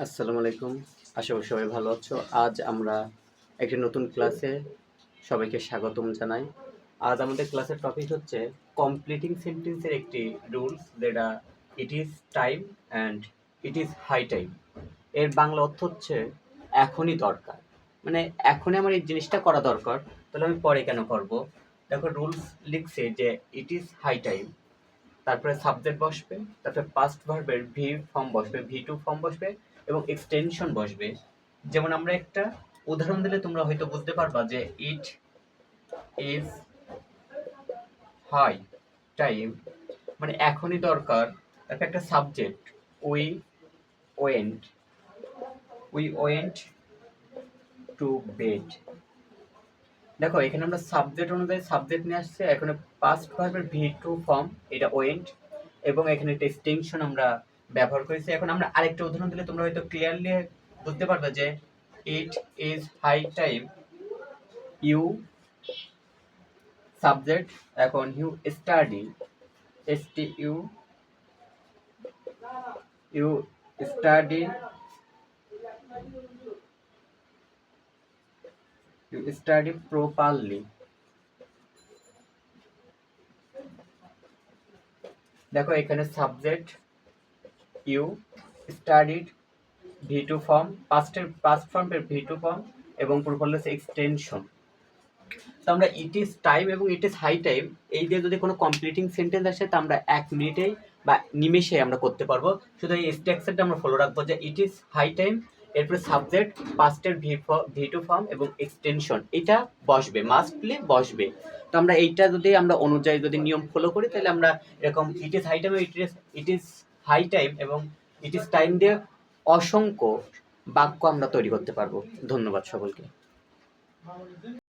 আসসালামু আলাইকুম। আশা করি সবাই ভালো আছো। আজ আমরা একটি নতুন ক্লাসে সবাইকে স্বাগতম জানাই। আজ আমাদের ক্লাসের টপিক হচ্ছে কমপ্লিটিং সেন্টেন্সের একটি রুলস, যেটা it is time and it is high time. এর বাংলা অর্থ হচ্ছে এখনই দরকার, মানে এখনই আমার এই জিনিসটা করা দরকার, তাহলে আমি পরে কেন করব। দেখো রুলস লিখছে যে ইট ইজ হাই টাইম, তারপরে সাবজেক্ট বসবে, তারপরে পাস্ট ভার্বের ভি ফর্ম বসবে, ভি টু ফর্ম বসবে এবং এক্সটেনশন বসবে। যেমন আমরা একটা উদাহরণ দিলে তোমরা হয়তো বুঝতে পারবা যে ইট ইজ হাই টাইম মানে এখনই দরকার। তারপরে একটা subject we went, we went to bed. দেখো এখানে আমরা সাবজেক্ট অনুযায়ী সাবজেক্ট নিয়ে আসছে, এখানে পাস্ট ভার্বের ভি টু ফর্ম, এটা ওয়েন্ট, এবং এখানে একটা এক্সটেনশন আমরা ব্যবহার করেছি। এখন আমরা আরেকটা উদাহরণ দিলে তোমরা হয়তো ক্লিয়ারলি বুঝতে পারবে যে it is high time you subject, এখন you study, S T U, you study, you study properly. দেখো এখানে subject you studied, V two form, past ফর্মের ভি টু ফর্ম এবং প্রপারলি এক্সটেনশন। তো আমরা ইট ইজ টাইম এবং ইট ইজ হাই টাইম এই দিয়ে যদি কোনো কমপ্লিটিং সেন্টেন্স আসে তা আমরা 1 মিনিটেই বা নিমেষে আমরা করতে পারবো। শুধু এই স্ট্রাকচারটা আমরা ফলো রাখবো যে ইট ইজ হাই টাইম, এরপরে সাবজেক্ট, পাস্টের ভি টু ফর্ম এবং এক্সটেনশন এটা বসবে, মাস্টলি বসবে। তো আমরা এইটা যদি আমরা অনুযায়ী যদি নিয়ম ফলো করি তাহলে আমরা এরকম it is high time, it is high time এবং ইট ইজ টাইম দিয়ে অসংখ্য বাক্য আমরা তৈরি করতে পারবো। ধন্যবাদ সকলকে।